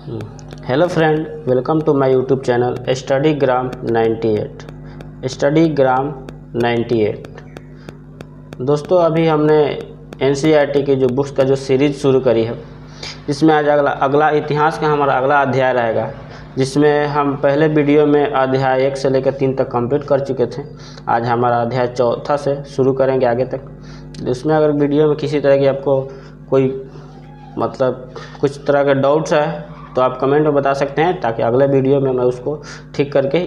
Hello friend, welcome to my YouTube channel Studygram 98। दोस्तों, अभी हमने एनसीईआरटी की जो बुक्स का जो सीरीज़ शुरू करी है, इसमें आज अगला इतिहास का हमारा अगला अध्याय रहेगा, जिसमें हम पहले वीडियो में अध्याय 1 से लेकर 3 तक कंप्लीट कर चुके थे। आज हमारा अध्याय 4 से शुरू करेंगे आगे तक। इसमें अगर वीडियो में किसी तरह की आपको कोई कुछ तरह का डाउट्स है तो आप कमेंट में बता सकते हैं, ताकि अगले वीडियो में मैं उसको ठीक करके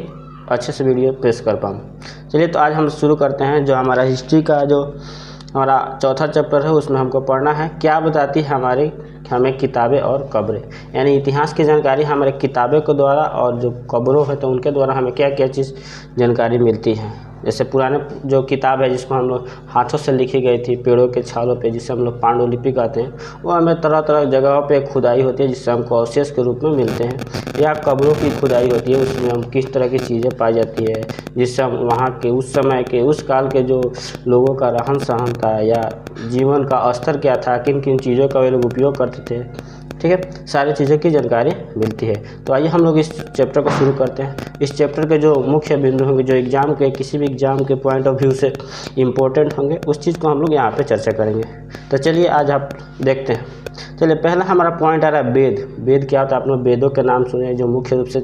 अच्छे से वीडियो पेश कर पाऊँ। चलिए, तो आज हम शुरू करते हैं। जो हमारा हिस्ट्री का जो हमारा चौथा चैप्टर है, उसमें हमको पढ़ना है क्या बताती है हमें किताबें और कब्रें, यानी इतिहास की जानकारी हमारे किताबों के द्वारा और जो कब्रों है तो उनके द्वारा हमें क्या क्या चीज़ जानकारी मिलती है। जैसे पुराने जो किताब है जिसको हम लोग हाथों से लिखी गई थी पेड़ों के छालों पे, जिसे हम लोग पांडुलिपि कहते हैं, वो हमें तरह तरह जगहों पे खुदाई होती है जिससे हमको अवशेष के रूप में मिलते हैं। या कब्रों की खुदाई होती है, उसमें हम किस तरह की चीज़ें पाई जाती है, जिससे हम वहाँ के उस समय के उस काल के जो लोगों का रहन सहन था या जीवन का स्तर क्या था, किन किन चीज़ों का वे लोग उपयोग करते थे, ठीक है, सारी चीज़ों की जानकारी मिलती है। तो आइए हम लोग इस चैप्टर को शुरू करते हैं। इस चैप्टर के जो मुख्य बिंदु होंगे, जो एग्जाम के किसी भी एग्जाम के पॉइंट ऑफ व्यू से इम्पोर्टेंट होंगे, उस चीज़ को हम लोग यहाँ पे चर्चा करेंगे। तो चलिए आज आप देखते हैं। चलिए, पहला हमारा पॉइंट आ रहा है वेद। वेद क्या होता है? आप लोग वेदों के नाम सुने, जो मुख्य रूप से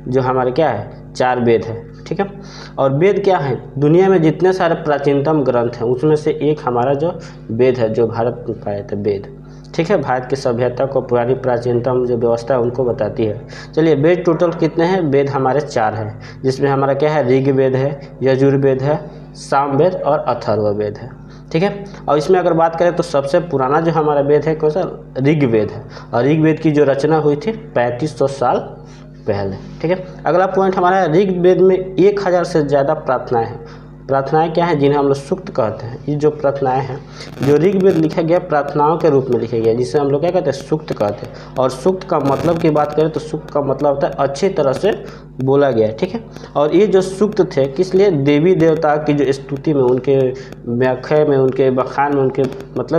जो हमारे क्या है 4 वेद है, ठीक है। और वेद क्या है? दुनिया में जितने सारे प्राचीनतम ग्रंथ हैं उसमें से एक हमारा जो वेद है, जो भारत में पाए थे वेद, ठीक है। भारत की सभ्यता को, पुरानी प्राचीनतम जो व्यवस्था है उनको बताती है। चलिए, वेद टोटल कितने हैं? वेद हमारे 4 हैं, जिसमें हमारा क्या है, ऋग्वेद है, यजुर्वेद है, सामवेद और अथर्ववेद है, ठीक है। और इसमें अगर बात करें तो सबसे पुराना जो हमारा वेद है कौन सा? ऋग्वेद है। और ऋग्वेद की जो रचना हुई थी 3500 साल पहले, ठीक है। अगला पॉइंट हमारा है, ऋग्वेद में 1000 से ज़्यादा प्रार्थनाएं हैं। प्रार्थनाएं क्या है? जिन्हें हम लोग सूक्त कहते हैं। ये जो प्रार्थनाएं हैं, जो ऋग्वेद लिखा गया प्रार्थनाओं के रूप में लिखा गया, जिसे हम लोग क्या कहते हैं? सूक्त कहते हैं। और सूक्त का मतलब की बात करें तो सूक्त का मतलब होता है अच्छी तरह से बोला गया, ठीक है। और ये जो सूक्त थे किस लिए? देवी देवता की जो स्तुति में, उनके व्याख्या में, उनके बखान में, उनके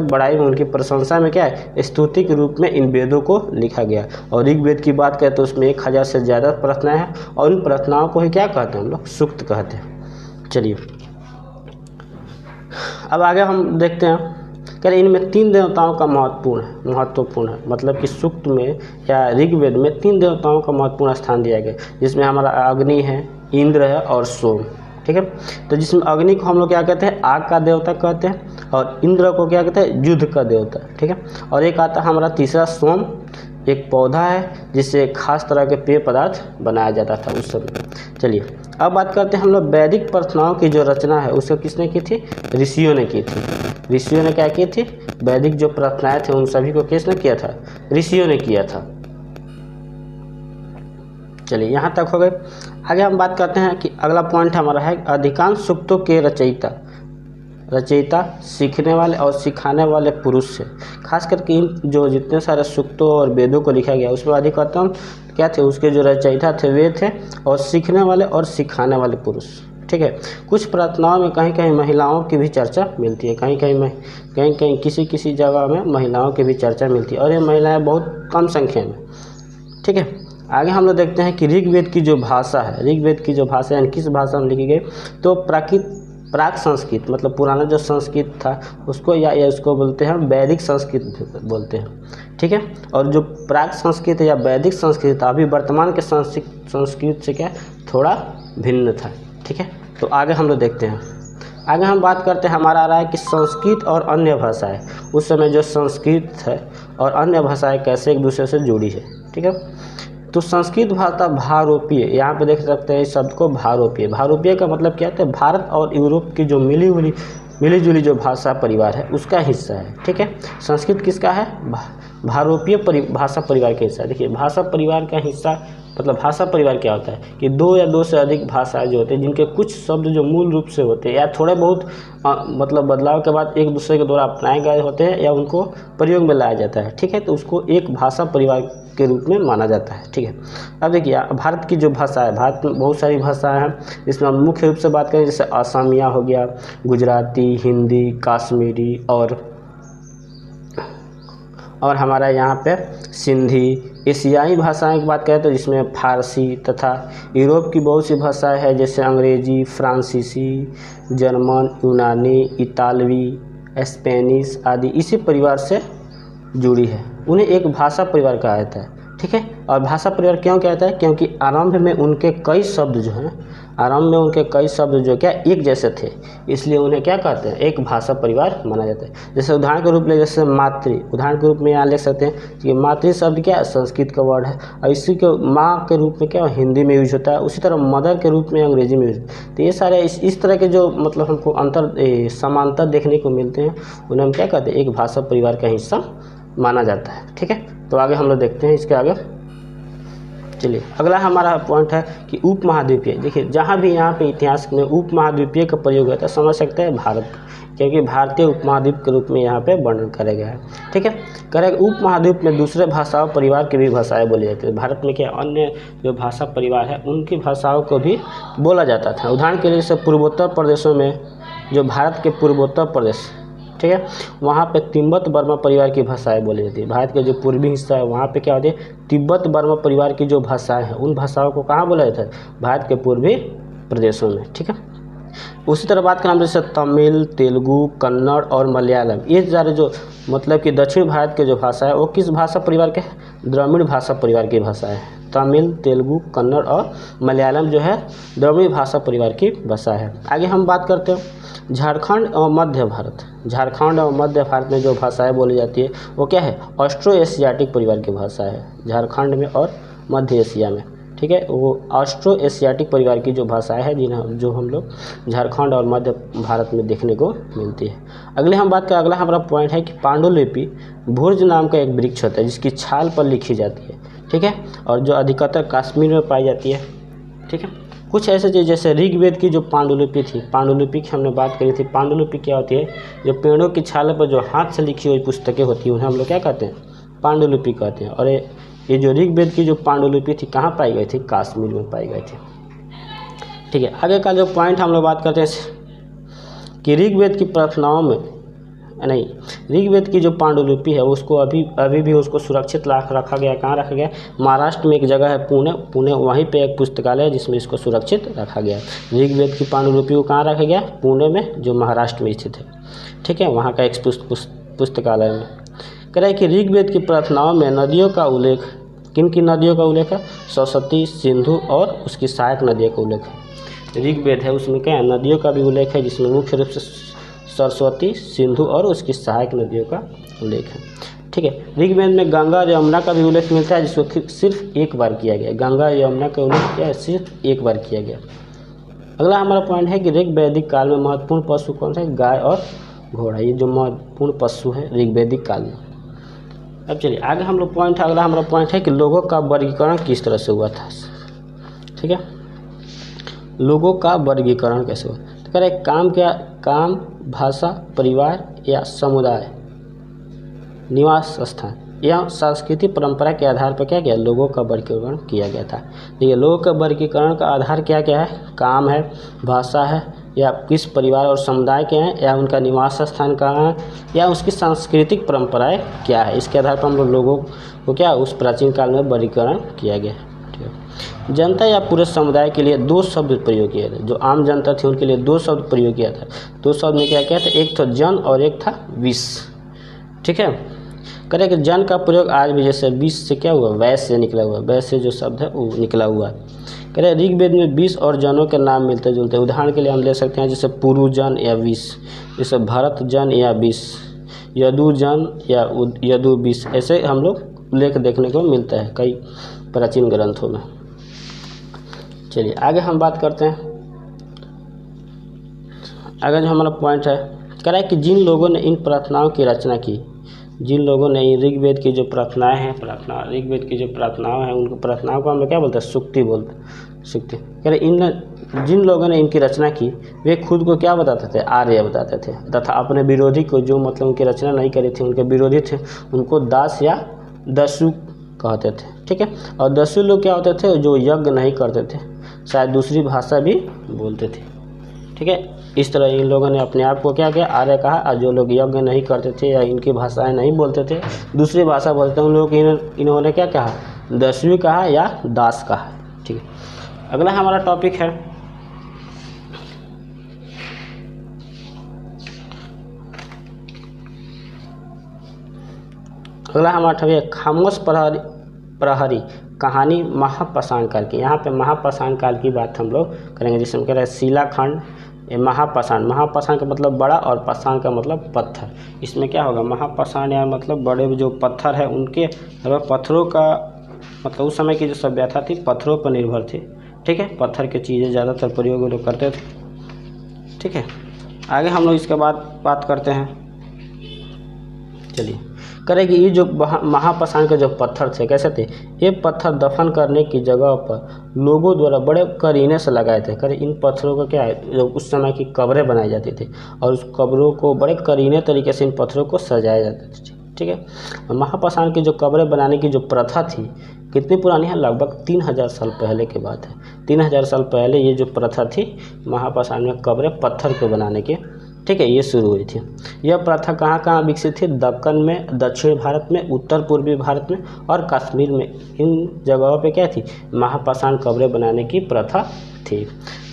बड़ाई में, उनकी प्रशंसा में क्या है, स्तुति के रूप में इन वेदों को लिखा गया। और ऋग्वेद की बात करें तो उसमें 1000 से ज़्यादा प्रार्थनाएं हैं, और उन प्रार्थनाओं को ही क्या कहते हैं? हम लोग सूक्त कहते हैं। चलिए, अब आगे हम देखते हैं कि इनमें 3 देवताओं का महत्वपूर्ण है। मतलब कि सूक्त में या ऋग्वेद में 3 देवताओं का महत्वपूर्ण स्थान दिया गया, जिसमें हमारा अग्नि है, इंद्र है और सोम, ठीक है। तो जिसमें अग्नि को हम लोग क्या कहते हैं? आग का देवता कहते हैं। और इंद्र को क्या कहते हैं? युद्ध का देवता, ठीक है। और एक आता है हमारा तीसरा सोम, एक पौधा है जिससे खास तरह के पेय पदार्थ बनाया जाता था उस समय। चलिए, अब बात करते हैं हम लोग वैदिक प्रार्थनाओं की जो रचना है उसको किसने की थी? ऋषियों ने की थी। ऋषियों ने क्या की थी? वैदिक जो प्रार्थनाएं थे उन सभी को किसने किया था? ऋषियों ने किया था। चलिए, यहाँ तक हो गए। आगे हम बात करते हैं कि अगला पॉइंट हमारा है, अधिकांश सूक्तों के रचयिता सीखने वाले और सिखाने वाले पुरुष से। खास करके इन जो जितने सारे सूक्तों और वेदों को लिखा गया उसमें अधिकतम क्या थे? उसके जो रचयिता थे वे थे, और सीखने वाले और सिखाने वाले पुरुष, ठीक है। कुछ प्रार्थनाओं में कहीं कहीं महिलाओं की भी चर्चा मिलती है, कहीं किसी जगह में महिलाओं की भी चर्चा मिलती है, और ये महिलाएं बहुत कम संख्या में, ठीक है। आगे हम लोग देखते हैं कि ऋग्वेद की जो भाषा है, यानी किस भाषा में लिखी गई? तो प्राक संस्कृत, मतलब पुराना जो संस्कृत था उसको या उसको बोलते हैं वैदिक संस्कृत बोलते हैं, ठीक है। और जो प्राक संस्कृत या वैदिक संस्कृत था, अभी वर्तमान के संस्कृत से क्या थोड़ा भिन्न था, ठीक है। तो आगे हम लोग देखते हैं। आगे हम बात करते हैं, हमारा आ रहा है कि संस्कृत और अन्य भाषाएं, उस समय जो संस्कृत है और अन्य भाषाएं कैसे एक दूसरे से जुड़ी है, ठीक है। तो संस्कृत भाषा भारोपीय, यहाँ पे देख सकते हैं इस शब्द को भारोपीय। भारोपीय का मतलब क्या होता है? भारत और यूरोप की जो मिली जुली जो भाषा परिवार है उसका हिस्सा है, ठीक है। संस्कृत किसका है? भारोपीय भाषा परिवार का हिस्सा। देखिए, भाषा परिवार का हिस्सा मतलब भाषा परिवार क्या होता है कि 2 या 2 से अधिक भाषाएं जो होते हैं, जिनके कुछ शब्द जो मूल रूप से होते हैं या थोड़े बहुत बदलाव के बाद एक दूसरे के द्वारा अपनाए गए होते हैं या उनको प्रयोग में लाया जाता है, ठीक है। तो उसको एक भाषा परिवार के रूप में माना जाता है, ठीक है। अब देखिए, भारत की जो भाषा है, भारत में बहुत सारी भाषाएं हैं, जिसमें हम मुख्य रूप से बात करें जैसे असमिया हो गया, गुजराती, हिंदी, कश्मीरी और हमारा यहाँ पे सिंधी। एशियाई भाषाएं की बात करें तो जिसमें फारसी तथा यूरोप की बहुत सी भाषाएं हैं, जैसे अंग्रेजी, फ्रांसीसी, जर्मन, यूनानी, इतालवी, स्पेनिश आदि इसी परिवार से जुड़ी है। उन्हें एक भाषा परिवार कहा जाता है। ठीक है, और भाषा परिवार क्यों कहता है? क्योंकि आरंभ में उनके कई शब्द जो क्या एक जैसे थे, इसलिए उन्हें क्या कहते हैं? एक भाषा परिवार माना जाता है। जैसे उदाहरण के रूप में, जैसे मातृ, उदाहरण के रूप में यहाँ लिख सकते हैं कि मातृ शब्द क्या है? संस्कृत का वर्ड है, और इसी को माँ के रूप में क्या हिंदी में यूज होता है। उसी तरह मदर के रूप में अंग्रेजी में यूज होता है। तो ये सारे इस तरह के जो मतलब हमको समांतर देखने को मिलते हैं, उन्हें हम क्या कहते हैं? एक भाषा परिवार का हिस्सा माना जाता है। ठीक है, तो आगे हम लोग देखते हैं इसके आगे। चलिए, अगला हमारा पॉइंट है कि उपमहाद्वीपीय। देखिए, जहाँ भी यहाँ पे इतिहास में उपमहाद्वीपीय का प्रयोग होता है, समझ सकते हैं भारत, क्योंकि भारतीय उपमहाद्वीप के रूप में यहाँ पे वर्णन करा गया है। ठीक है, करें उपमहाद्वीप में दूसरे भाषाओं परिवार की भी भाषाएं बोली जाती है। भारत में क्या अन्य जो भाषा परिवार है उनकी भाषाओं को भी बोला जाता था। उदाहरण के लिए जैसे पूर्वोत्तर प्रदेशों में, जो भारत के पूर्वोत्तर प्रदेश, ठीक है, वहाँ पे तिब्बत बर्मा परिवार की भाषाएं बोली जाती है। भारत के जो पूर्वी हिस्सा है वहाँ पे क्या होती है? तिब्बत बर्मा परिवार की जो भाषाएं हैं उन भाषाओं को कहाँ बोला जाता है? भारत के पूर्वी प्रदेशों में। ठीक है, उसी तरह बात करें जैसे तमिल, तेलुगु, कन्नड़ और मलयालम, ये सारे जो मतलब कि दक्षिण भारत के जो भाषा है वो किस भाषा परिवार के? द्रविड़ भाषा परिवार की भाषा है। तमिल, तेलुगु, कन्नड़ और मलयालम जो है द्रविड़ भाषा परिवार की भाषा है। आगे हम बात करते हैं झारखंड और मध्य भारत। झारखंड और मध्य भारत में जो भाषाएं बोली जाती है वो क्या है? ऑस्ट्रो एशियाटिक परिवार की भाषा है, झारखंड में और मध्य एशिया में। ठीक है, वो ऑस्ट्रो एशियाटिक परिवार की जो भाषाएं हैं जो हम लोग झारखंड और मध्य भारत में देखने को मिलती है। अगले हम बात करें, अगला हमारा पॉइंट है कि पांडुलिपि भुर्ज नाम का एक वृक्ष होता है जिसकी छाल पर लिखी जाती है। ठीक है, और जो अधिकतर कश्मीर में पाई जाती है। ठीक है, कुछ ऐसे चीज़ जैसे ऋग्वेद की जो पांडुलिपि थी, पांडुलिपि की हमने बात करी थी। पांडुलिपि क्या होती है? जो पेड़ों की छाल पर जो हाथ से लिखी हुई पुस्तकें होती हैं उन्हें हम लोग क्या कहते हैं? पांडुलिपि कहते हैं। और ये जो ऋग्वेद की जो पांडुलिपि थी कहाँ पाई गई थी? कश्मीर में पाई गई थी। ठीक है, आगे का जो पॉइंट हम लोग बात करते हैं कि ऋग्वेद की प्रार्थनाओं में ऋग्वेद की जो पांडुलिपि है उसको अभी भी उसको सुरक्षित रखा गया। कहाँ रखा गया? महाराष्ट्र में एक जगह है पुणे, वहीं पे एक पुस्तकालय है जिसमें इसको सुरक्षित रखा गया। ऋग्वेद की पांडुलिपि को कहाँ रखा गया? पुणे में, जो महाराष्ट्र में स्थित है। ठीक है, वहाँ का एक पुस्तकालय में। कह रहा है कि ऋग्वेद की प्रार्थनाओं में नदियों का उल्लेख, किन की नदियों का उल्लेख है? सरस्वती, सिंधु और उसकी सहायक नदियों का उल्लेख है। ऋग्वेद है उसमें क्या है? नदियों का भी उल्लेख है, जिसमें मुख्य रूप से सरस्वती, सिंधु और उसकी सहायक नदियों का उल्लेख है। ठीक है, ऋग्वेद में गंगा और यमुना का भी उल्लेख मिलता है, जिसको सिर्फ एक बार किया गया। गंगा और यमुना का उल्लेख क्या है? सिर्फ एक बार किया गया। अगला हमारा पॉइंट है कि ऋग्वैदिक काल में महत्वपूर्ण पशु कौन सा है? गाय और घोड़ा, ये जो महत्वपूर्ण पशु है ऋग्वैदिक काल में। अब चलिए आगे हम लोग पॉइंट, अगला हमारा पॉइंट है कि लोगों का वर्गीकरण किस तरह से हुआ था। ठीक है, लोगों का वर्गीकरण कैसे हुआ? तो कह रहे काम क्या? काम, भाषा, परिवार या समुदाय, निवास स्थान या सांस्कृतिक परंपरा के आधार पर क्या किया? लोगों का वर्गीकरण किया गया था। देखिए, लोगों का वर्गीकरण का आधार क्या क्या है? काम है, भाषा है, या किस परिवार और समुदाय के हैं, या उनका निवास स्थान कहाँ है, या उसकी सांस्कृतिक परंपराएं क्या है। इसके आधार पर हम लोगों को क्या उस प्राचीन काल में वर्गीकरण किया गया। ठीक है, जनता या पूरे समुदाय के लिए दो शब्द प्रयोग किए थे। जो आम जनता थी उनके लिए दो शब्द प्रयोग किया था। दो शब्द में क्या क्या था? एक था जन और एक था विष। ठीक है, करें कि जन का प्रयोग आज भी, जैसे विष से क्या हुआ? वैश्य से निकला हुआ, वैश्य जो शब्द है वो निकला हुआ है। करें ऋग्वेद में विष और जनों के नाम मिलते जुलते हैं। उदाहरण के लिए हम ले सकते हैं जैसे पुरु जन या विष, जैसे भरत जन या विष, यदु जन या यदु विष, ऐसे हम लोग उल्लेख देखने को मिलता है कई प्राचीन ग्रंथों में। चलिए आगे हम बात करते हैं। आगे जो हमारा पॉइंट है, कह रहा है कि जिन लोगों ने इन प्रार्थनाओं की रचना की, जिन लोगों ने ऋग्वेद की जो प्रार्थनाएं हैं, ऋग्वेद की जो प्रार्थनाएं हैं, उनको प्रार्थनाओं को हम लोग क्या बोलते हैं? सुक्ति बोलते हैं, सुक्ति। कह रहे जिन लोगों ने इनकी रचना की वे खुद को क्या बताते थे? आर्य बताते थे, तथा अपने विरोधी को, जो मतलब उनकी रचना नहीं करी थी, उनके विरोधी थे, उनको दास या दस्यु कहते थे। ठीक है, और दस्यु लोग क्या होते थे? जो यज्ञ नहीं करते थे, शायद दूसरी भाषा भी बोलते थे। ठीक है। इस तरह इन लोगों ने अपने आप को क्या किया, आर्य कहा। और जो लोग यज्ञ नहीं करते थे या इनकी भाषाएं नहीं बोलते थे, दूसरी भाषा बोलते हैं, उन लोगों को इन्होंने क्या कहा, दस्यु कहा या दास कहा। ठीक है। अगला हमारा टॉपिक है खामोश प्रहरी कहानी महापाषाण काल की। यहाँ पे महापाषाण काल की बात हम लोग करेंगे, जिसमें कह रहे हैं शिलाखंड, महापाषाण का मतलब बड़ा और पाषाण का मतलब पत्थर। इसमें क्या होगा, महापाषाण या मतलब बड़े जो पत्थर है उनके पत्थरों का मतलब उस समय की जो सभ्यता थी पत्थरों पर निर्भर थी। ठीक है, पत्थर की चीज़ें ज़्यादातर प्रयोग लोग करते थे। ठीक है, आगे हम लोग इसके बाद बात करते हैं। चलिए करें कि ये जो महापाषाण के जो पत्थर थे कैसे थे, ये पत्थर दफन करने की जगह पर लोगों द्वारा बड़े करीने से लगाए थे। करें इन पत्थरों का क्या है, जो उस समय की कब्रें बनाई जाती थी और उस कब्रों को बड़े करीने तरीके से इन पत्थरों को सजाया जाता था। ठीक है, और महापाषाण की जो कब्रें बनाने की जो प्रथा थी कितनी पुरानी है, लगभग 3000 साल पहले की बात है। 3000 साल पहले ये जो प्रथा थी महापाषाण में कब्रें पत्थर के बनाने की, ठीक है, ये शुरू हुई थी। यह प्रथा कहाँ कहाँ विकसित थी, दक्कन में, दक्षिण भारत में, उत्तर पूर्वी भारत में और कश्मीर में। इन जगहों पे क्या थी, महापाषाण कब्रें बनाने की प्रथा थी।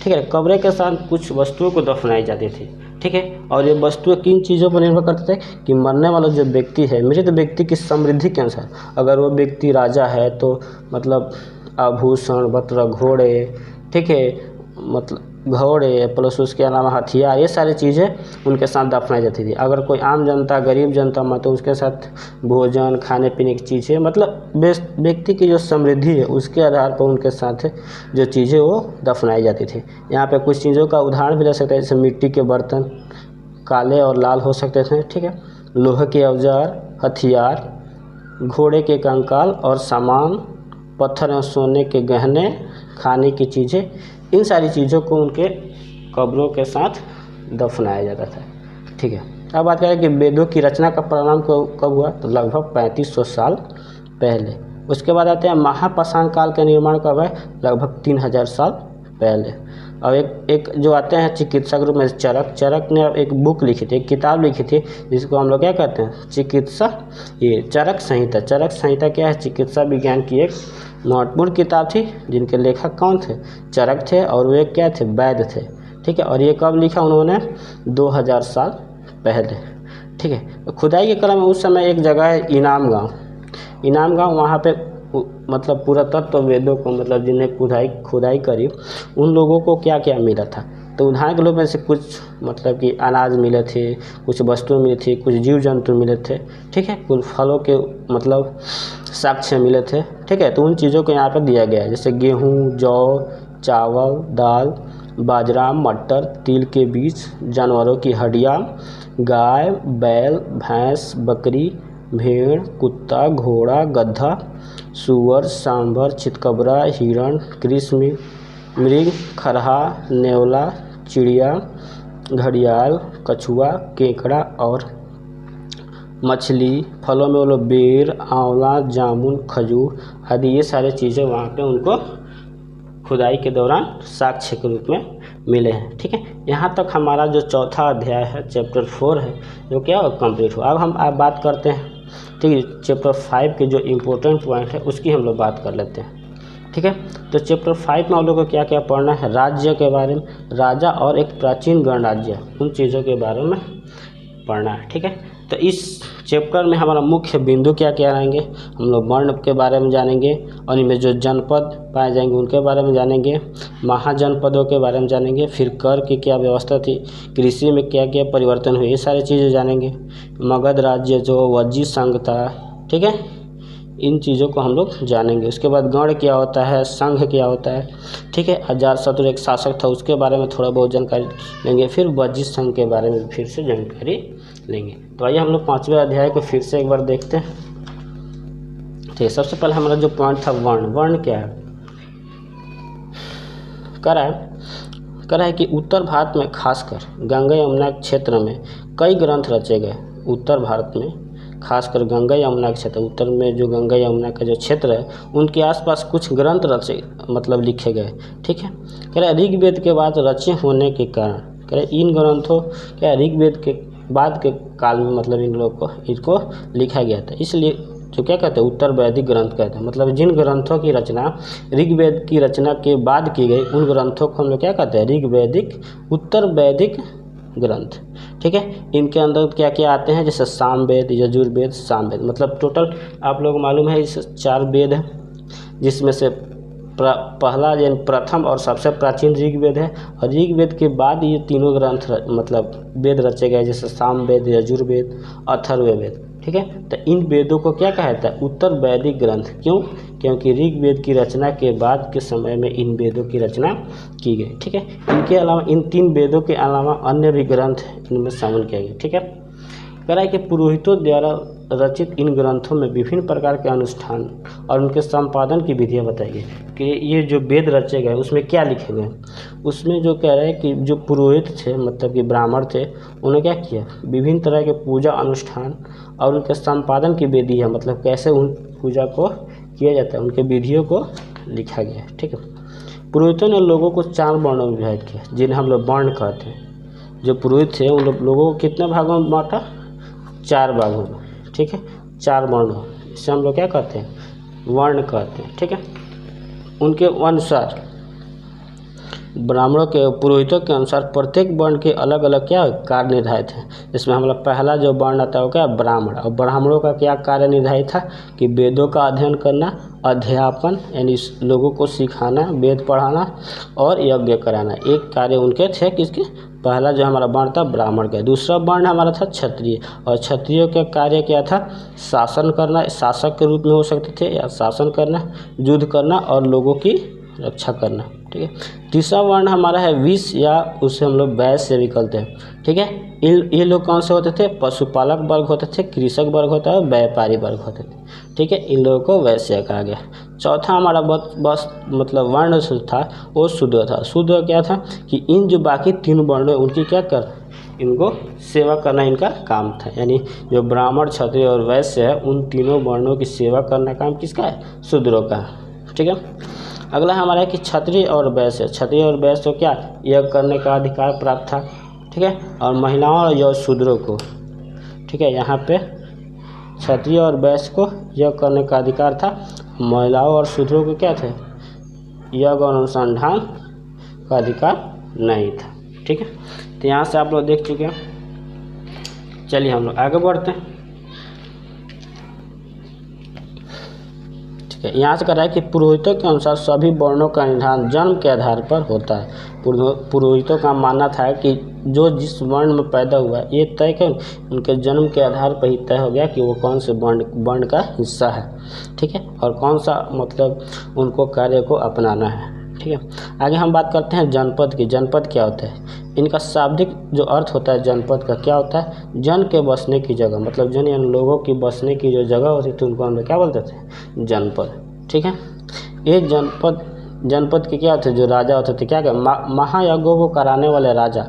ठीक है, कब्रें के साथ कुछ वस्तुओं को दफनाई जाती थी। ठीक है, और ये वस्तुएं किन चीज़ों पर निर्भर करते थे कि मरने वाला जो व्यक्ति है, मृत व्यक्ति की समृद्धि के अनुसार, अगर वो व्यक्ति राजा है तो मतलब आभूषण, वस्त्र, घोड़े, ठीक है, मतलब घोड़े प्लस उसके अलावा हथियार, ये सारी चीज़ें उनके साथ दफनाई जाती थी। अगर कोई आम जनता, गरीब जनता में, तो उसके साथ भोजन, खाने पीने की चीज़ें, मतलब व्यक्ति की जो समृद्धि है उसके आधार पर उनके साथ जो चीज़ें वो दफनाई जाती थी। यहाँ पे कुछ चीज़ों का उदाहरण भी ले सकते हैं, जैसे मिट्टी के बर्तन काले और लाल हो सकते थे। ठीक है, लोहे के औजार, हथियार, घोड़े के कंकाल और सामान, पत्थर और सोने के गहने, खाने की चीज़ें, इन सारी चीज़ों को उनके कब्रों के साथ दफनाया जाता था। ठीक है, अब बात करें कि वेदों की रचना का प्रारंभ कब हुआ, तो लगभग 3500 साल पहले। उसके बाद आते हैं महापाषाण काल का निर्माण कब है, लगभग 3000 साल पहले। और एक जो आते हैं चिकित्सक रूप में चरक ने एक बुक लिखी थी, एक किताब लिखी थी, जिसको हम लोग क्या कहते हैं, चिकित्सा, ये चरक संहिता क्या है, चिकित्सा विज्ञान की एक महत्वपूर्ण किताब थी, जिनके लेखक कौन थे, चरक थे, और वे क्या थे, वैद्य थे। ठीक है, और ये कब लिखा उन्होंने, 2000 साल पहले। ठीक है, खुदाई के क्रम में उस समय एक जगह है इनाम गाँव, वहाँ पे मतलब पुरातत्व वेदों को, मतलब जिन्हें खुदाई करी, उन लोगों को क्या क्या मिला था, तो उदाहरण के रूप में से कुछ मतलब कि अनाज मिले थे, कुछ वस्तुएं मिली थी, कुछ जीव जंतु मिले थे। ठीक है, कुछ फलों के मतलब साक्ष्य मिले थे। ठीक है, तो उन चीज़ों को यहाँ पर दिया गया है, जैसे गेहूँ, जौ, चावल, दाल, बाजरा, मटर, तिल के बीज, जानवरों की हड्डियाँ, गाय, बैल, भैंस, बकरी, भेड़, कुत्ता, घोड़ा, गधा, सूअर, सांभर, चितकबरा, हिरण, कृष्ण, मृग, खरहा, नेवला, चिड़िया, घड़ियाल, कछुआ, केकड़ा और मछली। फलों में वो लोग बेर, आंवला, जामुन, खजूर आदि, ये सारी चीज़ें वहाँ पे उनको खुदाई के दौरान साक्ष्य के रूप में मिले हैं। ठीक है, यहाँ तक हमारा जो चौथा अध्याय है, चैप्टर 4 है, जो क्या कंप्लीट हुआ। अब हम बात करते हैं, ठीक है, चैप्टर 5 के जो इम्पोर्टेंट पॉइंट है उसकी हम लोग बात कर लेते हैं। ठीक है, तो चैप्टर 5 में हम लोग को क्या क्या पढ़ना है, राज्य के बारे में, राजा और एक प्राचीन गणराज्य, उन चीज़ों के बारे में पढ़ना है। ठीक है, तो इस चैप्टर में हमारा मुख्य बिंदु क्या क्या रहेंगे, हम लोग वर्ण के बारे में जानेंगे, और इनमें जो जनपद पाए जाएंगे उनके बारे में जानेंगे, महाजनपदों के बारे में जानेंगे, फिर कर की क्या व्यवस्था थी, कृषि में क्या क्या परिवर्तन हुए, ये सारी चीज़ें जानेंगे। मगध राज्य जो वज्जी संघ था, ठीक है, इन चीज़ों को हम लोग जानेंगे। उसके बाद गण क्या होता है, संघ क्या होता है, ठीक है, अजातशत्रु एक शासक था, उसके बारे में थोड़ा बहुत जानकारी लेंगे, फिर वज्जी संघ के बारे में फिर से जानकारी लेंगे। तो आइए हम लोग 5वें अध्याय को फिर से एक बार देखते हैं। ठीक है, सबसे पहले हमारा जो पॉइंट था वर्ण क्या है, कह रहा है कि उत्तर भारत में खासकर गंगा यमुना क्षेत्र में कई ग्रंथ रचे गए। उत्तर भारत में खासकर गंगा यमुना क्षेत्र, उत्तर में जो गंगा यमुना का जो क्षेत्र है उनके आसपास कुछ ग्रंथ रचे मतलब लिखे गए। ठीक है, कह रहा है ऋग्वेद के बाद रचे होने के कारण करें इन ग्रंथों क्या ऋग्वेद के बाद के काल में मतलब इन लोग को इसको लिखा गया था, इसलिए जो क्या कहते हैं उत्तर वैदिक ग्रंथ कहते हैं। मतलब जिन ग्रंथों की रचना ऋग्वेद की रचना के बाद की गई उन ग्रंथों को हम लोग क्या कहते हैं ऋग्वैदिक उत्तर वैदिक ग्रंथ। ठीक है, इनके अंदर क्या क्या आते हैं जैसे सामवेद, यजुर्वेद, सामवेद, मतलब टोटल आप लोग मालूम है इस 4 वेद है, जिसमें से पहला यानी प्रथम और सबसे प्राचीन ऋग्वेद है, और ऋग्वेद के बाद ये तीनों ग्रंथ मतलब वेद रचे गए जैसे सामवेद, यजुर्वेद, अथर्ववेद। ठीक है, तो इन वेदों को क्या कहा जाता है उत्तर वैदिक ग्रंथ। क्यों? क्योंकि ऋग्वेद की रचना के बाद के समय में इन वेदों की रचना की गई। ठीक है, इनके अलावा इन 3 वेदों के अलावा अन्य भी ग्रंथ इनमें शामिल किए गए। ठीक है, कह रहा है कि पुरोहितों द्वारा रचित इन ग्रंथों में विभिन्न प्रकार के अनुष्ठान और उनके संपादन की विधियाँ बताई गई कि ये जो वेद रचे गए उसमें क्या लिखे गए। उसमें जो कह रहे हैं कि जो पुरोहित थे मतलब कि ब्राह्मण थे, उन्होंने क्या किया विभिन्न तरह के पूजा अनुष्ठान और उनके संपादन की विधियाँ मतलब कैसे उन पूजा को किया जाता है उनके विधियों को लिखा गया। ठीक है, पुरोहितों ने लोगों को 4 वर्णों में विभाजित किया जिन्हें हम लोग वर्ण कहते हैं। जो पुरोहित थे उन लोगों को कितने भागों में बांटा 4 भागों में। ठीक है, 4 वर्णों, इसे हम लोग क्या कहते हैं वर्ण कहते हैं। ठीक है, उनके अनुसार ब्राह्मणों के पुरोहितों के अनुसार प्रत्येक वर्ण के अलग अलग क्या कार्य निर्धारित हैं। इसमें हम लोग पहला जो वर्ण आता है वो क्या ब्राह्मण, और ब्राह्मणों का क्या कार्य निर्धारित था कि वेदों का अध्ययन करना, अध्यापन यानी लोगों को सिखाना, वेद पढ़ाना और यज्ञ कराना, एक कार्य उनके थे। किसके? पहला जो हमारा वर्ण था ब्राह्मण का। दूसरा वर्ण हमारा था क्षत्रिय, और क्षत्रियों का कार्य क्या था शासन करना, शासक के रूप में हो सकते थे, या शासन करना, युद्ध करना और लोगों की रक्षा करना। ठीक है, तीसरा वर्ण हमारा है विष, या उसे हम लोग वैश्य से भी कहते हैं। ठीक है, ये लोग कौन से होते थे पशुपालक वर्ग होते थे, कृषक वर्ग होता है, व्यापारी वर्ग होते थे। ठीक है, इन लोगों को वैश्य कहा गया। चौथा हमारा बस मतलब वर्ण था वो शूद्र था। शूद्र क्या था कि इन जो बाकी 3 वर्ण उनकी क्या कर इनको सेवा करना इनका काम था, यानी जो ब्राह्मण, क्षत्रिय और वैश्य है उन तीनों वर्णों की सेवा करना काम किसका है शूद्रों का। ठीक है, अगला हमारा है कि क्षत्रिय और वैश्य। क्षत्रिय और वैश्य को क्या यज्ञ करने का अधिकार प्राप्त था। ठीक है, और महिलाओं और शूद्रों को, ठीक है, यहाँ पे क्षत्रिय और वैश्य को यज्ञ करने का अधिकार था, महिलाओं और शूद्रों को क्या थे यज्ञ और अनुसंधान का अधिकार नहीं था। ठीक है, तो यहाँ से आप लोग देख चुके हैं। चलिए हम लोग आगे बढ़ते हैं। यहाँ से कह रहा है कि पुरोहितों के अनुसार सभी वर्णों का निर्धारण जन्म के आधार पर होता है। पुरोहितों का मानना था कि जो जिस वर्ण में पैदा हुआ ये तय कर उनके जन्म के आधार पर ही तय हो गया कि वो कौन से वर्ण का हिस्सा है। ठीक है, और कौन सा मतलब उनको कार्य को अपनाना है। ठीक है, आगे हम बात करते हैं जनपद की। जनपद क्या होता है? इनका शाब्दिक जो अर्थ होता है जनपद का क्या होता है? जन के बसने की जगह, मतलब जन यानी लोगों की बसने की जो जगह होती थी उनको हम लोग क्या बोलते थे? जनपद। ठीक है, ये जनपद के क्या होते? जो राजा होते थे क्या महायज्ञों को कराने वाले राजा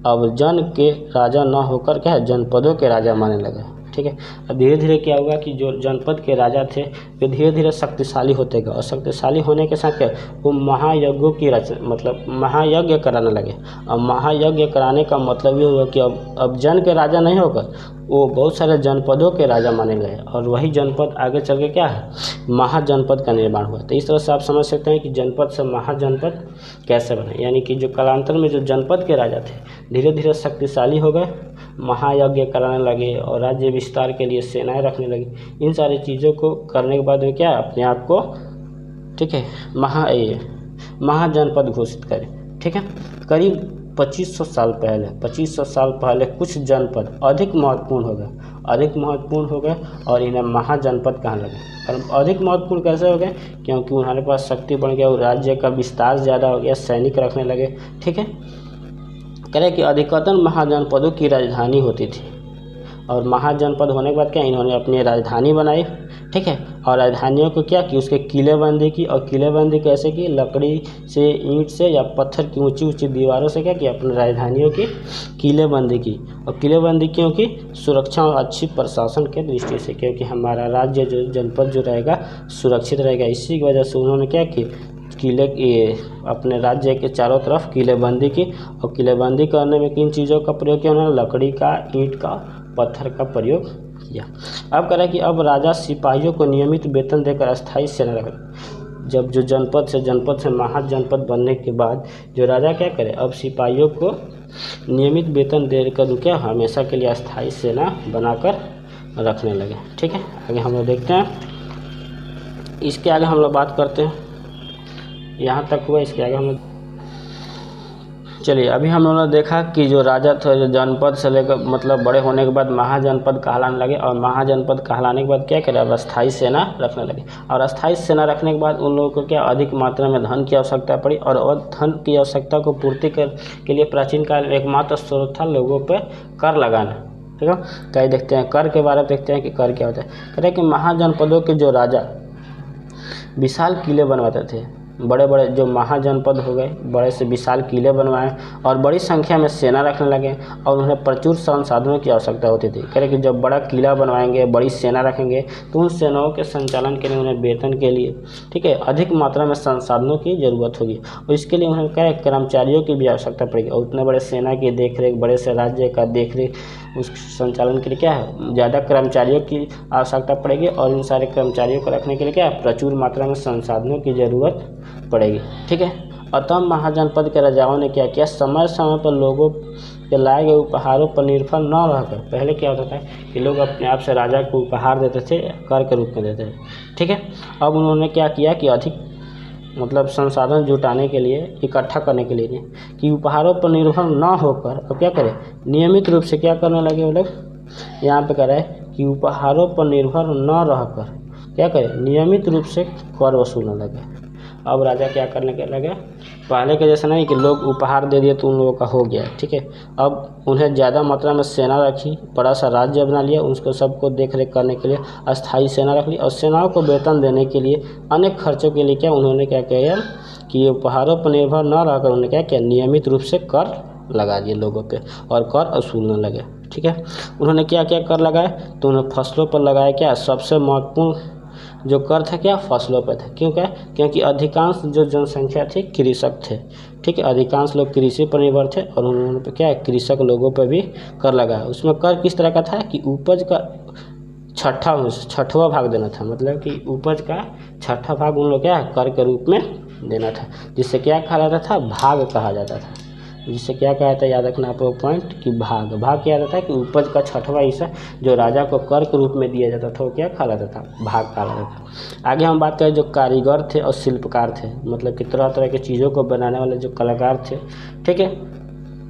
अब जन के राजा न होकर क्या है जनपदों के राजा माने लगे। ठीक है, अब धीरे धीरे क्या हुआ कि जो जनपद के राजा थे वे धीरे धीरे शक्तिशाली होते गए, और शक्तिशाली होने के साथ क्या वो महायज्ञों की रचना मतलब महायज्ञ कराने लगे। अब महायज्ञ कराने का मतलब ये हुआ कि अब जन के राजा नहीं होकर वो बहुत सारे जनपदों के राजा माने गए, और वही जनपद आगे चल के क्या है महाजनपद का निर्माण हुआ। तो इस तरह से आप समझ सकते हैं कि जनपद से महाजनपद कैसे बने, यानी कि जो कालांतर में जो जनपद के राजा थे धीरे धीरे शक्तिशाली हो गए, महायज्ञ कराने लगे और राज्य विस्तार के लिए सेनाएं रखने लगी। इन सारी चीज़ों को करने के बाद वे क्या अपने आप को ठीक है महाजनपद घोषित करें। ठीक है, करीब 2500 साल पहले कुछ जनपद अधिक महत्वपूर्ण हो गए और इन्हें महाजनपद कहने लगे। और अधिक महत्वपूर्ण कैसे हो गए? क्योंकि उन्होंने पास शक्ति बढ़ गया, राज्य का विस्तार ज़्यादा हो गया, सैनिक रखने लगे। ठीक है, करें कि अधिकतर महाजनपदों की राजधानी होती थी, और महाजनपद होने के बाद क्या इन्होंने अपनी राजधानी बनाई। ठीक है, और राजधानियों को क्या कि उसके किलेबंदी की, और किलेबंदी कैसे की? लकड़ी से, ईंट से या पत्थर की ऊंची ऊंची दीवारों से क्या कि अपनी राजधानियों की किलेबंदी की। और किलेबंदी क्यों की? सुरक्षा और अच्छी प्रशासन के दृष्टि से, क्योंकि हमारा राज्य जो जनपद जो रहेगा सुरक्षित रहेगा। इसी की वजह से उन्होंने क्या की किले ये अपने राज्य के चारों तरफ किलेबंदी की, और किलेबंदी करने में किन चीज़ों का प्रयोग किया उन्होंने? लकड़ी का, ईंट का, पत्थर का प्रयोग किया। अब कह रहा है कि अब राजा सिपाहियों को नियमित वेतन देकर अस्थायी सेना रख, जब जो जनपद से महाजनपद बनने के बाद जो राजा क्या करे, अब सिपाहियों को नियमित वेतन देकर क्या हमेशा के लिए अस्थायी सेना बनाकर रखने लगे। ठीक है, आगे हम लोग देखते हैं। इसके आगे हम लोग बात करते हैं, यहाँ तक हुआ, इसके आगे हम लोग चलिए। अभी हम लोगों ने देखा कि जो राजा थे जो जनपद से लेकर मतलब बड़े होने के बाद महाजनपद कहलाने लगे, और महाजनपद कहलाने के बाद क्या करे, अब अस्थायी सेना रखने लगे। और अस्थायी सेना रखने के बाद उन लोगों को क्या अधिक मात्रा में धन की आवश्यकता पड़ी, और धन की आवश्यकता को पूर्ति के लिए प्राचीन काल में एकमात्र स्रोत था लोगों पर कर लगाना। ठीक है, कई देखते हैं कर के बारे में, देखते हैं कि कर क्या होता है। कह रहे हैं कि महाजनपदों के जो राजा विशाल किले बनवाते थे, बड़े बड़े जो महाजनपद हो गए, बड़े से विशाल किले बनवाए और बड़ी संख्या में सेना रखने लगे, और उन्हें प्रचुर संसाधनों की आवश्यकता होती थी। कह रहे कि जब बड़ा किला बनवाएंगे, बड़ी सेना रखेंगे, तो उन सेनाओं के संचालन के लिए, उन्हें वेतन के लिए, ठीक है, अधिक मात्रा में संसाधनों की ज़रूरत होगी, और इसके लिए उन्हें क्या कर्मचारियों की भी आवश्यकता पड़ेगी। और उतने बड़े सेना की देखरेख, बड़े से राज्य का देखरेख, उस संचालन के लिए क्या है, ज़्यादा कर्मचारियों की आवश्यकता पड़ेगी, और इन सारे कर्मचारियों को रखने के लिए क्या है, प्रचुर मात्रा में संसाधनों की ज़रूरत पड़ेगी। ठीक है, अतः महाजनपद के राजाओं ने क्या किया, समय समय पर लोगों के लाए गए उपहारों पर निर्भर न रहकर, पहले क्या होता था कि लोग अपने आप से राजा को उपहार देते थे, कर के रूप में देते थे। ठीक है, अब उन्होंने क्या किया कि अधिक मतलब संसाधन जुटाने के लिए, इकट्ठा करने के लिए, कि उपहारों पर निर्भर न होकर अब क्या करें, नियमित रूप से क्या करने लगे वो लोग, यहाँ पे कह रहे हैं कि उपहारों पर निर्भर न रहकर क्या करें, नियमित रूप से कर वसूलने लगे। अब राजा क्या करने के लगे, पहले के जैसा नहीं कि लोग उपहार दे दिए तो उन लोगों का हो गया। ठीक है, अब उन्हें ज़्यादा मात्रा में सेना रखी, बड़ा सा राज्य बना लिया, उसको सबको देख रेख करने के लिए अस्थायी सेना रख ली, और सेनाओं को वेतन देने के लिए अनेक खर्चों के लिए क्या उन्होंने क्या किया कि ये उपहारों पर निर्भर न रहकर उन्होंने क्या किया, नियमित रूप से कर लगा दिए लोगों पे, और कर वसूलने लगे। ठीक है, उन्होंने क्या क्या कर लगाए, तो उन्होंने फसलों पर लगाया क्या, सबसे महत्वपूर्ण जो कर था क्या, फसलों पर था। क्यों क्या, क्योंकि अधिकांश जो जनसंख्या थी कृषक थे। ठीक है, अधिकांश लोग कृषि पर निर्भर थे, और उन्होंने क्या है, कृषक लोगों पर भी कर लगाया। उसमें कर किस तरह का था कि उपज का छठवां भाग देना था, मतलब कि उपज का छठा भाग उन लोग क्या है, कर के रूप में देना था, जिससे क्या कहा जाता था, भाग कहा जाता था। जिससे क्या कहा जाता है, याद रखना आप पॉइंट कि भाग क्या जाता है कि उपज का छठवां हिस्सा जो राजा को कर के रूप में दिया जाता था वो क्या कहा जाता था, भाग कहा जाता था। आगे हम बात करें जो कारीगर थे और शिल्पकार थे, मतलब कि तरह तरह की चीज़ों को बनाने वाले जो कलाकार थे। ठीक है,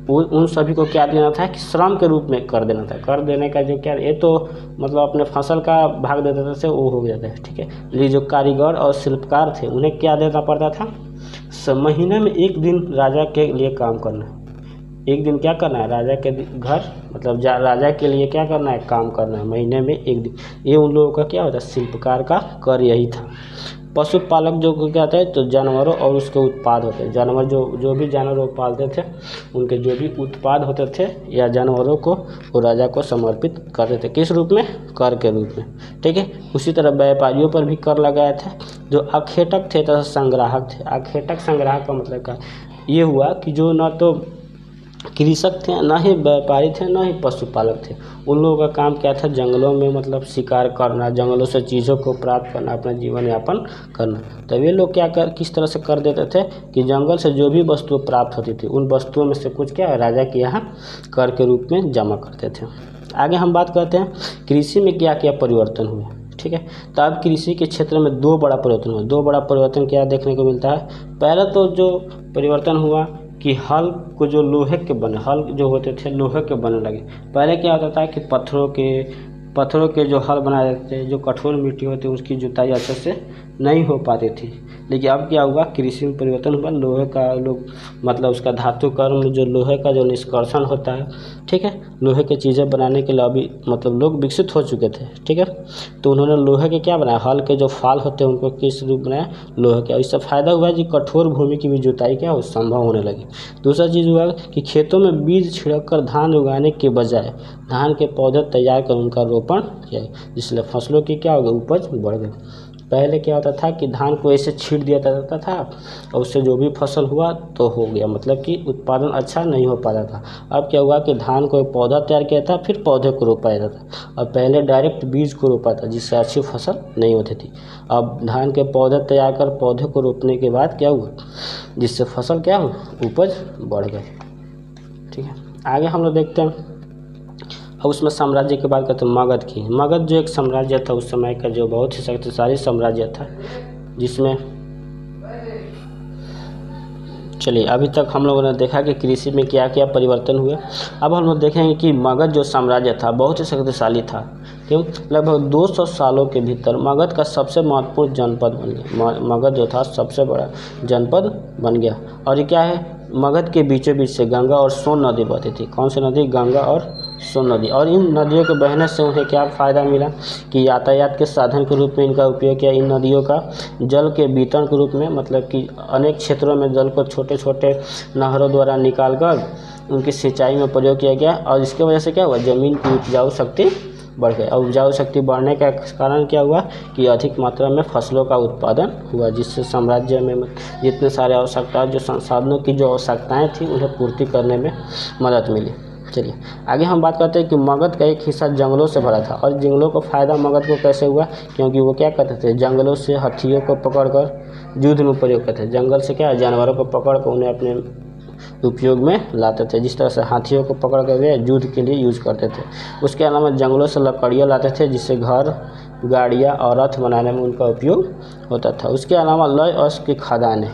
उन सभी को क्या देना था कि श्रम के रूप में कर देना था। कर देने का जो क्या, ये तो मतलब अपने फसल का भाग दे देते थे, वो हो जाता है। ठीक है, लेकिन जो कारीगर और शिल्पकार थे उन्हें क्या देना पड़ता था, महीने में एक दिन राजा के लिए काम करना है। एक दिन क्या करना है, राजा के घर मतलब राजा के लिए क्या करना है, काम करना है, महीने में एक दिन। ये उन लोगों का क्या होता है, शिल्पकार का कर यही था। पशुपालक जो क्या होता है, तो जानवरों और उसके उत्पाद होते हैं। जानवर जो भी जानवर वो पालते थे, उनके जो भी उत्पाद होते थे या जानवरों को वो राजा को समर्पित करते थे, किस रूप में, कर के रूप में। ठीक है, उसी तरह व्यापारियों पर भी कर लगाया था। जो अखेटक थे तथा संग्राहक थे। अखेटक संग्राहक का मतलब क्या ये हुआ कि जो न तो कृषक थे, ना ही व्यापारी थे, ना ही पशुपालक थे। उन लोगों का काम क्या था, जंगलों में मतलब शिकार करना, जंगलों से चीज़ों को प्राप्त करना, अपना जीवन यापन करना। तब ये लोग क्या किस तरह से कर देते थे कि जंगल से जो भी वस्तु प्राप्त होती थी उन वस्तुओं में से कुछ क्या राजा के यहाँ कर के रूप में जमा करते थे। आगे हम बात करते हैं कृषि में क्या क्या परिवर्तन हुए। ठीक है, तो अब कृषि के क्षेत्र में दो बड़ा परिवर्तन हुआ। दो बड़ा परिवर्तन क्या देखने को मिलता है। पहला तो जो परिवर्तन हुआ कि हल को जो लोहे के बने, हल जो होते थे लोहे के बनने लगे। पहले क्या होता था कि पत्थरों के जो हल बनाए जाते थे, जो कठोर मिट्टी होती है उसकी जुताई अच्छे से नहीं हो पाती थी। लेकिन अब क्या हुआ, कृषि में परिवर्तन हुआ। लोहे का लोग मतलब उसका धातु कर्म जो लोहे का जो निष्कर्षण होता है, ठीक है, लोहे की चीज़ें बनाने के लिए अभी मतलब लोग विकसित हो चुके थे। ठीक है, तो उन्होंने लोहे के क्या बनाया, हल के जो फाल होते हैं उनको किस रूप बनाया, लोहे के। इससे फ़ायदा हुआ कि कठोर भूमि की भी जुताई क्या हो संभव होने लगी। दूसरा चीज़ हुआ कि खेतों में बीज छिड़क कर धान उगाने के बजाय धान के पौधे तैयार कर उनका रोपण किया, जिससे फसलों की क्या हो गई, उपज बढ़ गई। पहले क्या होता था कि धान को ऐसे छींट दिया जाता था और उससे जो भी फसल हुआ तो हो गया, मतलब कि उत्पादन अच्छा नहीं हो पाता था। अब क्या हुआ कि धान को एक पौधा तैयार किया था, फिर पौधे को रोपाया जाता था। अब पहले डायरेक्ट बीज को रोपा था जिससे अच्छी फसल नहीं होती थी। अब धान के पौधे तैयार कर पौधे को रोपने के बाद क्या हुआ, जिससे फसल क्या हो, उपज बढ़ गई। ठीक है, आगे हम लोग देखते हैं। अब उसमें साम्राज्य की बात करते हैं मगध की। मगध जो एक साम्राज्य था उस समय का, जो बहुत ही शक्तिशाली साम्राज्य था, जिसमें चलिए अभी तक हम लोगों ने देखा कि कृषि में क्या क्या परिवर्तन हुए। अब हम लोग देखेंगे कि मगध जो साम्राज्य था बहुत ही शक्तिशाली था। क्यों? लगभग 200 सालों के भीतर मगध का सबसे महत्वपूर्ण जनपद बन गया। मगध जो था सबसे बड़ा जनपद बन गया। और ये क्या है, मगध के बीचों बीच से गंगा और सोन नदी बहती थी। कौन सी नदी? गंगा और सोन नदी। और इन नदियों के बहने से उन्हें क्या फ़ायदा मिला कि यातायात के साधन के रूप में इनका उपयोग किया। इन नदियों का जल के वितरण के रूप में, मतलब कि अनेक क्षेत्रों में जल को छोटे छोटे नहरों द्वारा निकाल कर उनकी सिंचाई में प्रयोग किया गया। और इसकी वजह से क्या हुआ, ज़मीन की उपजाऊ शक्ति बढ़ गई। और उपजाऊ शक्ति बढ़ने का कारण क्या हुआ कि अधिक मात्रा में फसलों का उत्पादन हुआ, जिससे साम्राज्य में जितने सारे आवश्यकता, जो संसाधनों की जो आवश्यकताएँ थी उन्हें पूर्ति करने में मदद मिली। चलिए आगे हम बात करते हैं कि मगध का एक हिस्सा जंगलों से भरा था। और जंगलों को फ़ायदा मगध को कैसे हुआ, क्योंकि वो क्या करते थे, जंगलों से हाथियों को पकड़कर युद्ध में प्रयोग करते थे। जंगल से क्या, जानवरों को पकड़ कर उन्हें अपने उपयोग में लाते थे। जिस तरह से हाथियों को पकड़ कर वे युद्ध के लिए यूज करते थे। उसके अलावा जंगलों से लकड़ियाँ लाते थे, जिससे घर, गाड़ियाँ और रथ बनाने में उनका उपयोग होता था। उसके अलावा लौह अयस्क की खदानें,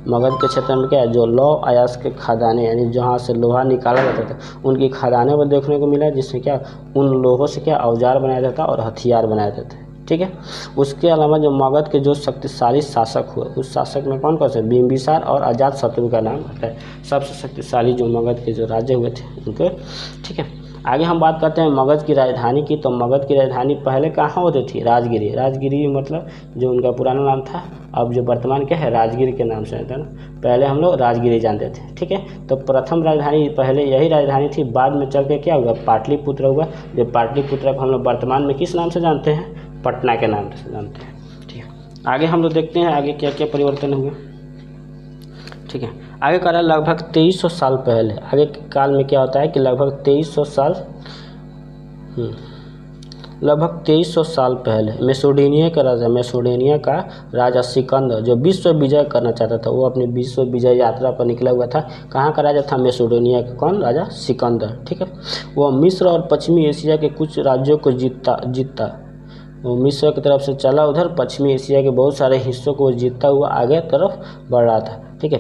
मगध के क्षेत्र में क्या है, जो लौह अयस्क के खदानें, यानी जहाँ से लोहा निकाला जाता था, उनकी खदानें वो देखने को मिला, जिससे क्या उन लोहों से क्या औजार बनाया जाता और हथियार बनाए जाते थे। ठीक है, उसके अलावा जो मगध के जो शक्तिशाली शासक हुए, उस शासक में कौन कौन से, बिंबिसार और अजातशत्रु का नाम आता है। सबसे शक्तिशाली जो मगध के जो राजे हुए थे उनके। ठीक है, आगे हम बात करते हैं मगध की राजधानी की। तो मगध की राजधानी पहले कहाँ होती थी, राजगिरी। राजगिरी मतलब जो उनका पुराना नाम था, अब जो वर्तमान क्या है, राजगिरी के नाम से था ना। पहले हम लोग राजगिरी जानते थे। ठीक है, तो प्रथम राजधानी पहले यही राजधानी थी, बाद में चल के क्या हुआ, पाटलिपुत्र हुआ। जो पाटलिपुत्र को हम लोग वर्तमान में किस नाम से जानते हैं, पटना के नाम से जानते हैं। ठीक है, आगे हम लोग देखते हैं आगे क्या क्या परिवर्तन हुए। ठीक है, आगे कह रहा है लगभग 2300 साल पहले। आगे के काल में क्या होता है कि लगभग 2300 साल पहले मैसेडोनिया का राजा, मैसेडोनिया का राजा सिकंदर, जो विश्व विजय करना चाहता था, वो अपनी विश्व विजय यात्रा पर निकला हुआ था। कहाँ का राजा था, मैसेडोनिया का। कौन राजा, सिकंदर। ठीक है, वो मिस्र और पश्चिमी एशिया के कुछ राज्यों को जीतता। वो मिस्र की तरफ से चला उधर, पश्चिमी एशिया के बहुत सारे हिस्सों को जीतता हुआ आगे तरफ बढ़ रहा था। ठीक है,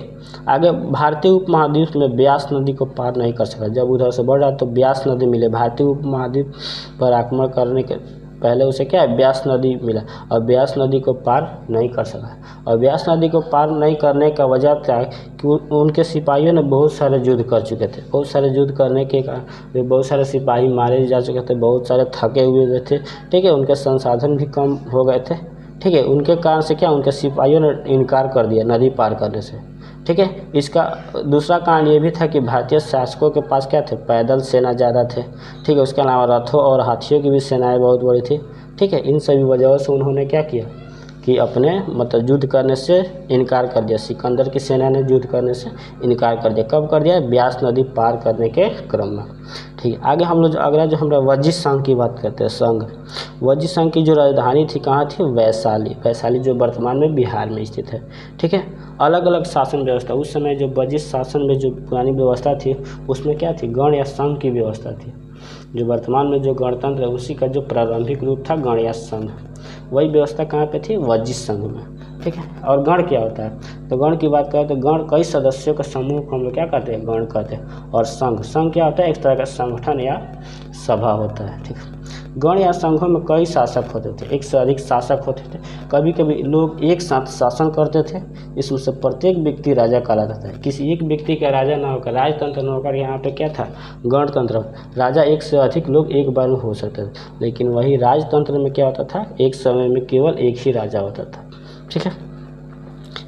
आगे भारतीय उपमहाद्वीप में ब्यास नदी को पार नहीं कर सका। जब उधर से बढ़ रहा तो ब्यास नदी मिले। भारतीय उपमहाद्वीप पर आक्रमण करने के पहले उसे क्या है, ब्यास नदी मिला, और ब्यास नदी को पार नहीं कर सका। और ब्यास नदी को पार नहीं करने का वजह क्या है कि उनके सिपाहियों ने बहुत सारे युद्ध कर चुके थे। बहुत सारे युद्ध करने के कारण वे बहुत सारे सिपाही मारे जा चुके थे, बहुत सारे थके हुए थे। ठीक है, उनके संसाधन भी कम हो गए थे। ठीक है, उनके कारण से क्या, उनके सिपाहियों ने इनकार कर दिया नदी पार करने से। ठीक है, इसका दूसरा कारण ये भी था कि भारतीय शासकों के पास क्या थे, पैदल सेना ज़्यादा थे। ठीक है, उसके अलावा रथों और हाथियों की भी सेनाएं बहुत बड़ी थी। ठीक है, इन सभी वजहों से उन्होंने क्या किया कि अपने मतलब युद्ध करने से इनकार कर दिया। सिकंदर की सेना ने युद्ध करने से इनकार कर दिया। कब कर दिया, ब्यास नदी पार करने के क्रम में। ठीक है, आगे हम लोग अगला जो हम वज्जित संघ की बात करते हैं। संघ, वज्जित संघ की जो राजधानी थी कहाँ थी, वैशाली। वैशाली जो वर्तमान में बिहार में स्थित है। ठीक है, अलग अलग शासन व्यवस्था, उस समय जो वज्जित शासन में जो पुरानी व्यवस्था थी उसमें क्या थी, गण या संघ की व्यवस्था थी। जो वर्तमान में जो गणतंत्र है उसी का जो प्रारंभिक रूप था गण या संघ, वही व्यवस्था कहाँ पे थी, वज्जित संघ में। ठीक है, और गण क्या होता है, तो गण की बात करें तो गण कई सदस्यों का समूह को हम लोग क्या कहते हैं, गण कहते हैं। और संघ, संघ क्या होता है, एक तरह का संगठन या सभा होता है। ठीक है, गण या संघों में कई शासक होते थे, एक से अधिक शासक होते थे। कभी कभी लोग एक साथ शासन करते थे, इसमें से प्रत्येक व्यक्ति राजा कहलाता था। किसी एक व्यक्ति का राजा ना होकर, राजतंत्र न होकर यहाँ पे क्या था, गणतंत्र। राजा एक से अधिक लोग एक बार में हो सकते थे, लेकिन वही राजतंत्र में क्या होता था, एक समय में केवल एक ही राजा होता था। ठीक है,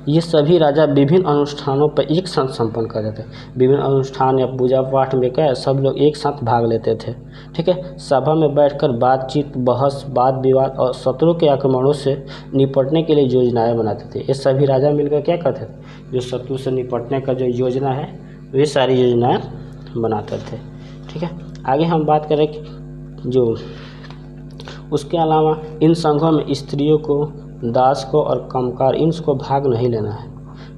ये सभी राजा विभिन्न अनुष्ठानों पर एक साथ संपन्न करते थे। विभिन्न अनुष्ठान या पूजा पाठ में क्या है, सब लोग एक साथ भाग लेते थे। ठीक है, सभा में बैठकर बातचीत, बहस, वाद विवाद और शत्रु के आक्रमणों से निपटने के लिए योजनाएं बनाते थे। ये सभी राजा मिलकर क्या करते थे, जो शत्रु से निपटने का जो योजना है वे सारी योजनाएं बनाते थे। ठीक है, आगे हम बात करें कि जो उसके अलावा इन संघों में स्त्रियों को, दास को और कामगार इनको भाग नहीं लेना है।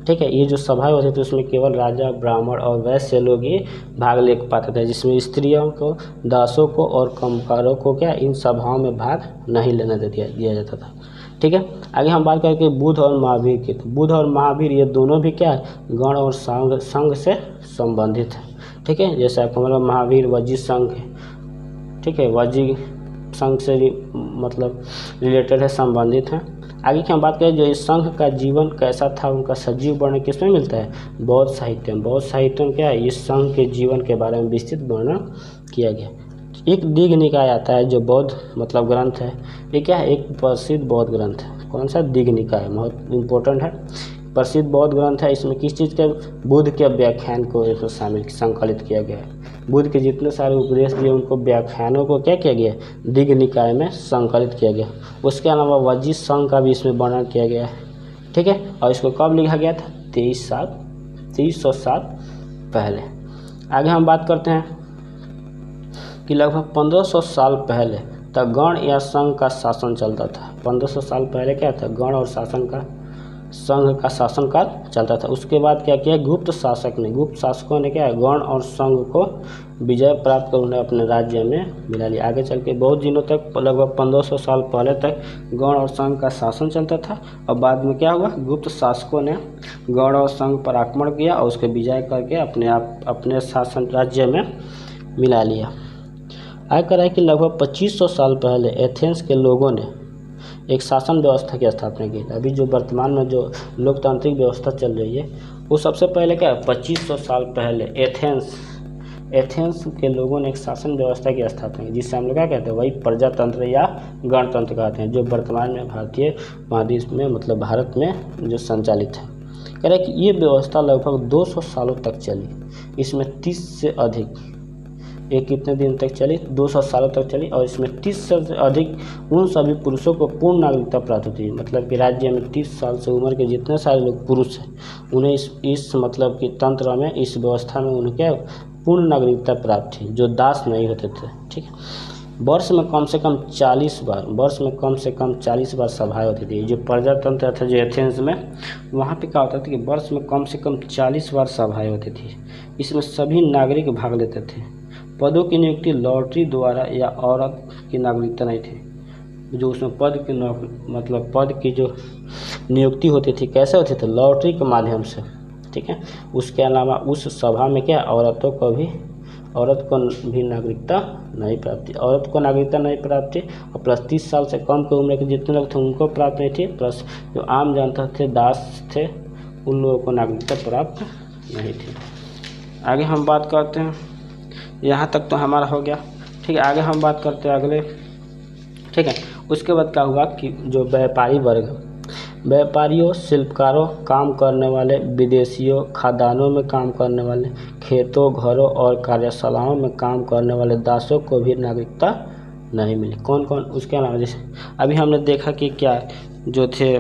ठीक है, ये जो सभाएं होती थी उसमें केवल राजा, ब्राह्मण और वैश्य लोग ही भाग ले पाते थे, जिसमें स्त्रियों को, दासों को और कामगारों को क्या इन सभाओं में भाग नहीं लेना दिया जाता था। ठीक है, आगे हम बात करें कि बुध और महावीर की। तो बुध और महावीर ये दोनों भी क्या है, गण और संघ से संबंधित है। ठीक है, जैसे आपको मतलब महावीर वजी संघ है। ठीक है, वजी संघ से मतलब रिलेटेड है, संबंधित है। आगे की हम बात करें जो इस संघ का जीवन कैसा था, उनका सजीव वर्णन किसमें मिलता है, बौद्ध साहित्य में। बौद्ध साहित्य में क्या है, इस संघ के जीवन के बारे में विस्तृत वर्णन किया गया। एक दीघ निकाय आता है जो बौद्ध मतलब ग्रंथ है, ये क्या है, एक प्रसिद्ध बौद्ध ग्रंथ है। कौन सा, दीघ निकाय, बहुत इम्पोर्टेंट है, प्रसिद्ध बौद्ध ग्रंथ है। इसमें किस चीज़ के, बुद्ध के व्याख्यान को इसमें शामिल संकलित किया गया है। बुद्ध के जितने सारे उपदेश दिए उनको व्याख्यानों को क्या किया गया, दीघ निकाय में संकलित किया गया। उसके अलावा वजी संघ का भी इसमें वर्णन किया गया है। ठीक है, और इसको कब लिखा गया था, 2300 साल पहले। आगे हम बात करते हैं कि लगभग 1500 साल पहले तक गण या संघ का शासन चलता था। 1500 साल पहले क्या था, गण और संघ का शासनकाल चलता था। उसके बाद क्या किया, गुप्त शासकों ने क्या, गण और संघ को विजय प्राप्त कर उन्हें अपने राज्य में मिला लिया। आगे चल के बहुत दिनों तक, लगभग 1500 साल पहले तक गण और संघ का शासन चलता था, और बाद में क्या हुआ, गुप्त शासकों ने गण और संघ पर आक्रमण किया और उसके विजय करके अपने शासन राज्य में मिला लिया। आगे कह रहा है कि लगभग 2500 साल पहले एथेंस के लोगों ने एक शासन व्यवस्था की स्थापना की। अभी जो वर्तमान में जो लोकतांत्रिक व्यवस्था चल रही है वो सबसे पहले क्या है, 2500 साल पहले एथेंस के लोगों ने एक शासन व्यवस्था की स्थापना की, जिससे हम लोग क्या कहते हैं, वही प्रजातंत्र या गणतंत्र कहते हैं, जो वर्तमान में भारतीय महाद्वीप में मतलब भारत में जो संचालित है। कह रहे हैं कि ये व्यवस्था लगभग 200 सालों तक चली। इसमें 30 से अधिक, ये कितने दिन तक चली, 200 सालों तक चली, और इसमें 30 से अधिक उन सभी पुरुषों को पूर्ण नागरिकता प्राप्त होती है। मतलब कि राज्य में 30 साल से उम्र के जितने सारे लोग पुरुष हैं उन्हें इस मतलब कि तंत्र में, इस व्यवस्था में उन्हें क्या पूर्ण नागरिकता प्राप्त थी, जो दास नहीं होते थे। ठीक है, वर्ष में कम से कम 40 बार सभाएं होती थी। जो प्रजातंत्र था जो एथेंस में, वहाँ पे क्या होता था कि वर्ष में कम से कम 40 बार सभाएं होती थी। इसमें सभी नागरिक भाग लेते थे। पदों की नियुक्ति लॉटरी द्वारा या औरत की नागरिकता नहीं थी। जो उसमें पद की जो नियुक्ति होती थी कैसे होती थी, लॉटरी के माध्यम से। ठीक है, उसके अलावा उस सभा में क्या, औरत को भी नागरिकता नहीं प्राप्त थी। औरत को नागरिकता नहीं प्राप्त थी, और प्लस 30 साल से कम की उम्र के जितने लोग थे उनको प्राप्त नहीं थी, प्लस जो आम जनता थे, दास थे, उन लोगों को नागरिकता प्राप्त नहीं थी। आगे हम बात करते हैं, यहाँ तक तो हमारा हो गया। ठीक है, आगे हम बात करते हैं अगले। ठीक है, उसके बाद क्या हुआ कि जो व्यापारी वर्ग, व्यापारियों, शिल्पकारों, काम करने वाले, विदेशियों, खदानों में काम करने वाले, खेतों, घरों और कार्यशालाओं में काम करने वाले दासों को भी नागरिकता नहीं मिली। कौन कौन, उसके अलावा जैसे अभी हमने देखा कि क्या जो थे,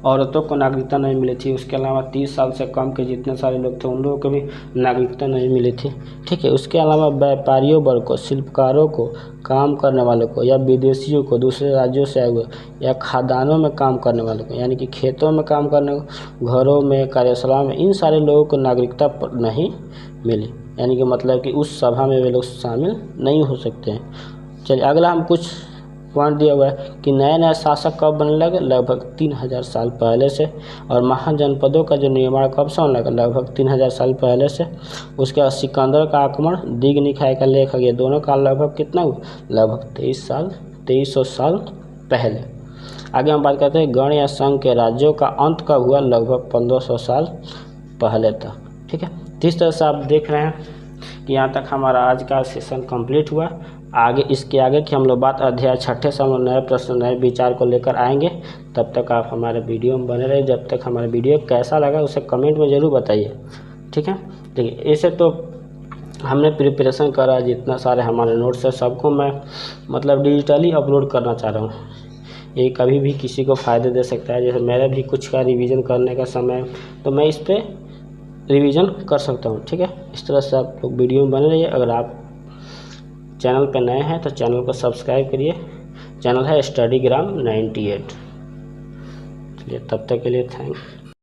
औरतों को नागरिकता नहीं मिली थी। उसके अलावा 30 साल से कम के जितने सारे लोग थे उन लोगों को भी नागरिकता नहीं मिली थी। ठीक है, उसके अलावा व्यापारियों वर्ग को, शिल्पकारों को, काम करने वालों को या विदेशियों को, दूसरे राज्यों से आए हुए या खदानों में काम करने वालों को, यानी कि खेतों में काम करने, घरों में, कार्यशाला में, इन सारे लोगों को नागरिकता नहीं मिली। यानी कि मतलब कि उस सभा में वे लोग शामिल नहीं हो सकते हैं। चलिए अगला हम कुछ पॉइंट दिया हुआ है कि नए नए शासक कब बनने लगे, लगभग 3000 साल पहले से। और महाजनपदों का जो निर्माण कब से होने लगा, लगभग 3000 साल पहले से। उसके बाद सिकंदर का आक्रमण, दीघ निकाय का लेखक, ये दोनों का लगभग कितना हुआ, लगभग 2300 साल पहले। आगे हम बात करते हैं गण या संघ के राज्यों का अंत कब हुआ, लगभग 1500 साल पहले था। ठीक है, इस तरह से आप देख रहे हैं कि यहाँ तक हमारा आज का सेशन कंप्लीट हुआ। आगे इसके आगे की हम लोग बात अध्याय 6 से हम लोग नए प्रश्न नए विचार को लेकर आएंगे। तब तक आप हमारे वीडियो में बने रहिए। जब तक हमारे वीडियो कैसा लगा उसे कमेंट में ज़रूर बताइए, ठीक है। देखिए ऐसे तो हमने प्रिपरेशन करा, जितना सारे हमारे नोट्स है सबको मैं मतलब डिजिटली अपलोड करना चाह रहा हूँ। ये कभी भी किसी को फ़ायदे दे सकता है। जैसे मेरा भी कुछ का रिवीजन करने का समय तो मैं इस पर रिवीजन कर सकता हूँ, ठीक है। इस तरह से आप लोग वीडियो में बने रहिए। अगर आप चैनल पर नए हैं तो चैनल को सब्सक्राइब करिए। चैनल है स्टडीग्राम 98। चलिए तब तक के लिए थैंक